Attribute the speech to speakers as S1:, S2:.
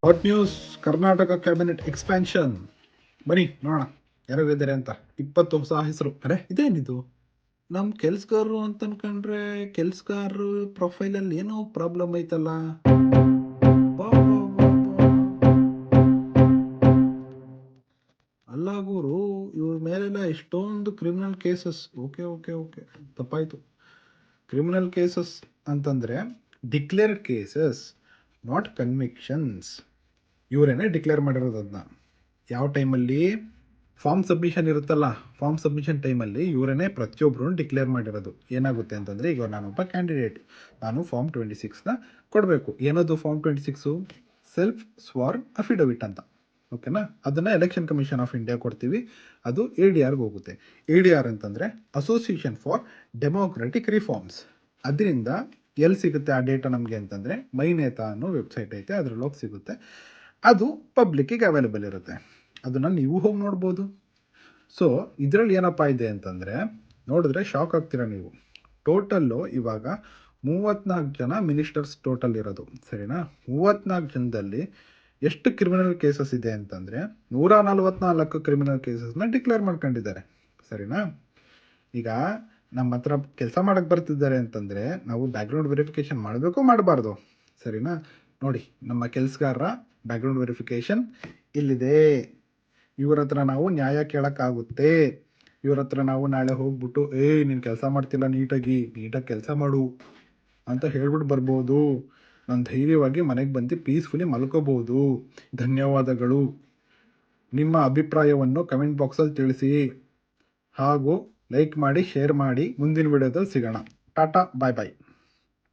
S1: Hot news Karnataka cabinet expansion. ಬನ್ನಿ ನೋಡೋಣ ಯಾರಾಗಿದ್ದಾರೆ ಅಂತ. 20 ಹೊಸ ಹೆಸರು. ಅರೆ ಇದೇನಿದು? ನಮ್ಮ ಕೆಲ್ಸಗಾರರು ಅಂತ ಅನ್ಕೊಂಡ್ರೆ ಕೆಲ್ಸಗಾರರು ಪ್ರೊಫೈಲಲ್ಲಿ ಏನೋ ಪ್ರಾಬ್ಲಮ್ ಐತಲ್ಲ. ಬಾ, ಬಾ, ಬಾ, ಬಾ. ಅಲ್ಲ ಗುರು, ಇವ್ರ ಮೇಲೆಲ್ಲ ಎಷ್ಟೊಂದು criminal cases. Okay okay okay ತಪ್ಪಾಯ್ತು. ಕ್ರಿಮಿನಲ್ ಕೇಸಸ್ ಅಂತಂದ್ರೆ ಡಿಕ್ಲೇರ್ಡ್ ಕೇಸಸ್, ನಾಟ್ ಕನ್ವಿಕ್ಷನ್ಸ್. ಇವರೇನೆ ಡಿಕ್ಲೇರ್ ಮಾಡಿರೋದು ಅದನ್ನ. ಯಾವ ಟೈಮಲ್ಲಿ ಫಾರ್ಮ್ ಸಬ್ಮಿಷನ್ ಇರುತ್ತಲ್ಲ, ಫಾರ್ಮ್ ಸಬ್ಮಿಷನ್ ಟೈಮಲ್ಲಿ ಇವರೇನೆ ಪ್ರತಿಯೊಬ್ಬರು ಡಿಕ್ಲೇರ್ ಮಾಡಿರೋದು. ಏನಾಗುತ್ತೆ ಅಂತಂದರೆ, ಈಗ ನಾನೊಬ್ಬ ಕ್ಯಾಂಡಿಡೇಟ್, ನಾನು ಫಾರ್ಮ್ 26ನ ಕೊಡಬೇಕು. ಏನದು ಫಾರ್ಮ್ 26? ಸೆಲ್ಫ್ ಸ್ವಾರ್ನ್ ಅಫಿಡವಿಟ್ ಅಂತ. ಓಕೆನಾ? ಅದನ್ನು ಎಲೆಕ್ಷನ್ ಕಮಿಷನ್ ಆಫ್ ಇಂಡಿಯಾ ಕೊಡ್ತೀವಿ. ಅದು ADRಗೆ ಹೋಗುತ್ತೆ. ADR ಅಂತಂದರೆ ಅಸೋಸಿಯೇಷನ್ ಫಾರ್ ಡೆಮೋಕ್ರೆಟಿಕ್ ರಿಫಾರ್ಮ್ಸ್. ಅದರಿಂದ ಎಲ್ಲಿ ಸಿಗುತ್ತೆ ಆ ಡೇಟಾ ನಮಗೆ ಅಂತಂದರೆ, ಮೈನೇತಾ ಅನ್ನೋ ವೆಬ್ಸೈಟ್ ಐತೆ, ಅದರಲ್ಲಿ ಹೋಗಿ ಸಿಗುತ್ತೆ. ಅದು ಪಬ್ಲಿಕ್ಕಿಗೆ ಅವೈಲೇಬಲ್ ಇರುತ್ತೆ. ಅದನ್ನು ನೀವು ಹೋಗಿ ನೋಡ್ಬೋದು. ಸೊ ಇದರಲ್ಲಿ ಏನಪ್ಪ ಇದೆ ಅಂತಂದರೆ, ನೋಡಿದ್ರೆ ಶಾಕ್ ಆಗ್ತೀರಾ ನೀವು. ಟೋಟಲ್ಲು ಇವಾಗ 34 ಜನ ಮಿನಿಸ್ಟರ್ಸ್ ಟೋಟಲ್ ಇರೋದು, ಸರಿನಾ? 34 ಜನದಲ್ಲಿ ಎಷ್ಟು ಕ್ರಿಮಿನಲ್ ಕೇಸಸ್ ಇದೆ ಅಂತಂದರೆ 144 ಕ್ರಿಮಿನಲ್ ಕೇಸಸ್ನ ಡಿಕ್ಲೇರ್ ಮಾಡ್ಕೊಂಡಿದ್ದಾರೆ, ಸರಿನಾ? ಈಗ ನಮ್ಮ ಹತ್ರ ಕೆಲಸ ಮಾಡೋಕ್ಕೆ ಬರ್ತಿದ್ದಾರೆ ಅಂತಂದರೆ ನಾವು ಬ್ಯಾಕ್ಗ್ರೌಂಡ್ ವೆರಿಫಿಕೇಷನ್ ಮಾಡಬೇಕು ಮಾಡಬಾರ್ದು, ಸರಿನಾ? ನೋಡಿ, ನಮ್ಮ ಕೆಲಸಗಾರರ ಬ್ಯಾಕ್ಗ್ರೌಂಡ್ ವೆರಿಫಿಕೇಷನ್ ಇಲ್ಲಿದೆ. ಇವ್ರ ಹತ್ರ ನಾವು ನ್ಯಾಯ ಕೇಳೋಕ್ಕಾಗುತ್ತೆ. ಇವ್ರ ಹತ್ರ ನಾವು ನಾಳೆ ಹೋಗ್ಬಿಟ್ಟು ನೀನು ಕೆಲಸ ಮಾಡ್ತಿಲ್ಲ, ನೀಟಾಗಿ ಕೆಲಸ ಮಾಡು ಅಂತ ಹೇಳ್ಬಿಟ್ಟು ಬರ್ಬೋದು. ನಾನು ಧೈರ್ಯವಾಗಿ ಮನೆಗೆ ಬಂದು ಪೀಸ್ಫುಲಿ ಮಲ್ಕೋಬೋದು. ಧನ್ಯವಾದಗಳು. ನಿಮ್ಮ ಅಭಿಪ್ರಾಯವನ್ನು ಕಮೆಂಟ್ ಬಾಕ್ಸಲ್ಲಿ ತಿಳಿಸಿ, ಹಾಗೂ ಲೈಕ್ ಮಾಡಿ, ಶೇರ್ ಮಾಡಿ. ಮುಂದಿನ ವಿಡಿಯೋದಲ್ಲಿ ಸಿಗೋಣ. ಟಾಟಾ, ಬಾಯ್ ಬಾಯ್.